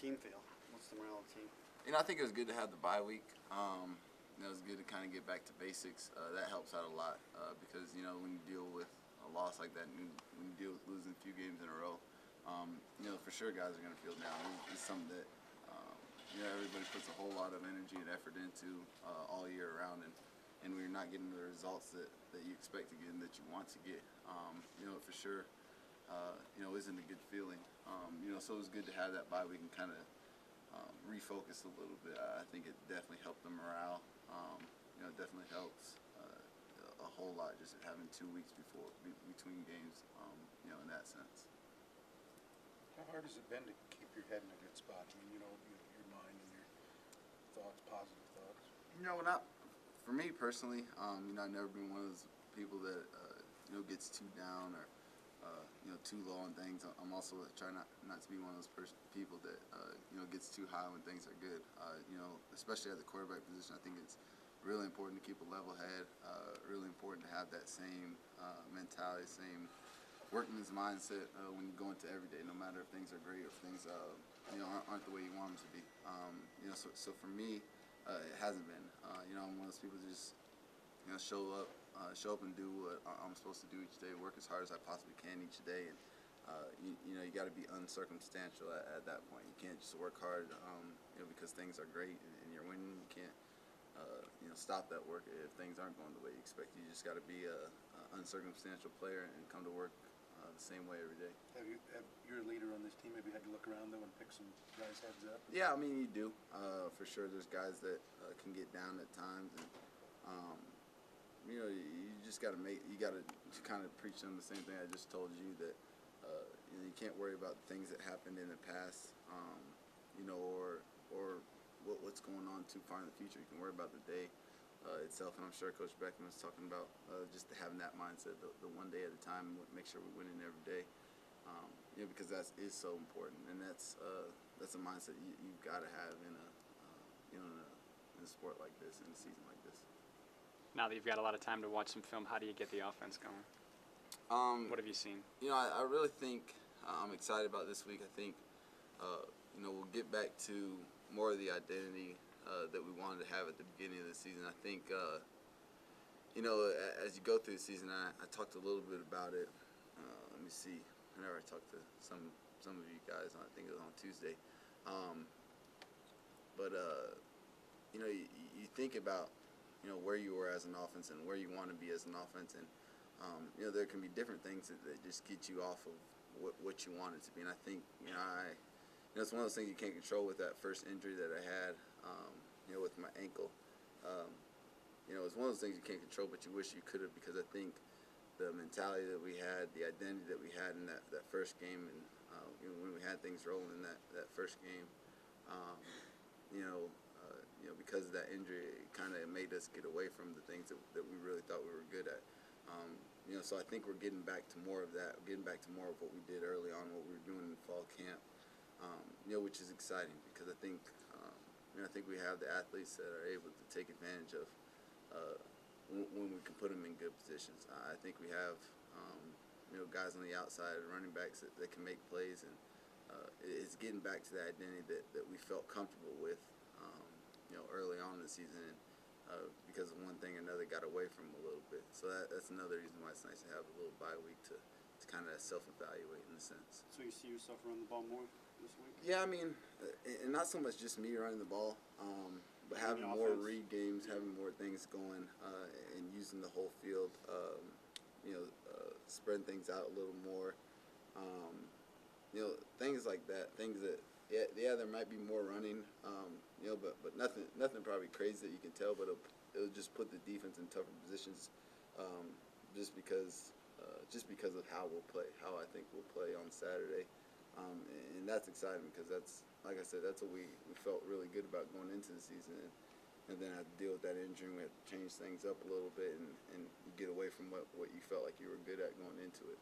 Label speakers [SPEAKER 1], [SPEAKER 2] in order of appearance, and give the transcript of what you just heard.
[SPEAKER 1] team feel? What's the morale of the team?
[SPEAKER 2] I think it was good to have the bye week. It was good to kind of get back to basics. That helps out a lot because, when you deal with a loss like that, when you deal with losing a few games in a row, for sure guys are going to feel down. It's something that, everybody puts a whole lot of energy and effort into all year around, and we're not getting the results that you expect to get and that you want to get. For sure, isn't a good feeling. So it was good to have that bye week and kind of refocus a little bit. I think it definitely helped the morale. It definitely helps a whole lot just having 2 weeks between games. In that sense.
[SPEAKER 3] How hard has it been to keep your head in a good spot? I mean, your mind and your thoughts, positive thoughts.
[SPEAKER 2] Not for me personally. I've never been one of those people that gets too down or too low on things. I'm also trying not to be one of those people that gets too high when things are good. Especially at the quarterback position, I think it's really important to keep a level head. Really important to have that same mentality, same workman's mindset when you go into every day, no matter if things are great or if things aren't the way you want them to be. So for me, it hasn't been. I'm one of those people that just show up and do what I'm supposed to do each day, work as hard as I possibly can each day, and you got to be uncircumstantial at that point. You can't just work hard because things are great and you're winning. You can't stop that work if things aren't going the way you expect. You just got to be a uncircumstantial player and come to work the same way every day.
[SPEAKER 3] You're a leader on this team. Have you had to look around though and pick some guys' heads up?
[SPEAKER 2] Yeah, you do for sure. There's guys that can get down at times, and you just got to kind of preach them the same thing I just told you, that you can't worry about the things that happened in the past, or what's going on too far in the future. You can worry about the day itself, and I'm sure Coach Beckman was talking about just having that mindset, the one day at a time, and make sure we're winning every day, because that is so important, and that's a mindset you've got to have in a sport like this, in a season like this.
[SPEAKER 4] Now that you've got a lot of time to watch some film, how do you get the offense going? What have you seen?
[SPEAKER 2] I really think I'm excited about this week. I think we'll get back to more of the identity that we wanted to have at the beginning of the season. I think as you go through the season, I talked a little bit about it. Let me see. Whenever I talked to some of you guys, I think it was on Tuesday. You think about where you were as an offense and where you want to be as an offense, and there can be different things that just get you off of what you want it to be. And I think it's one of those things you can't control. With that first injury that I had, with my ankle, it's one of those things you can't control, but you wish you could have, because I think the mentality that we had, the identity that we had in that first game, and when we had things rolling in that first game, because of that injury, it kind of made us get away from the things that we really thought we were good at. So I think we're getting back to more of that, getting back to more of what we did early on, what we were doing in fall camp, which is exciting, because I think we have the athletes that are able to take advantage of when we can put them in good positions. I think we have guys on the outside, running backs that can make plays, and it's getting back to the identity that we felt comfortable with early on in the season, and because of one thing or another got away from them a little bit. So that's another reason why it's nice to have a little bye week to kind of self-evaluate in a sense.
[SPEAKER 1] So you see yourself running the ball more this week?
[SPEAKER 2] Yeah, and not so much just me running the ball, but having more read games, having more things going, and using the whole field, spreading things out a little more, things like that, things that, yeah, there might be more running, but nothing probably crazy that you can tell, but it'll just put the defense in tougher positions, just because of how we'll play, how I think we'll play on Saturday, and that's exciting, because that's, like I said, that's what we felt really good about going into the season, and then have to deal with that injury, and we have to change things up a little bit, and you get away from what you felt like you were good at going into it.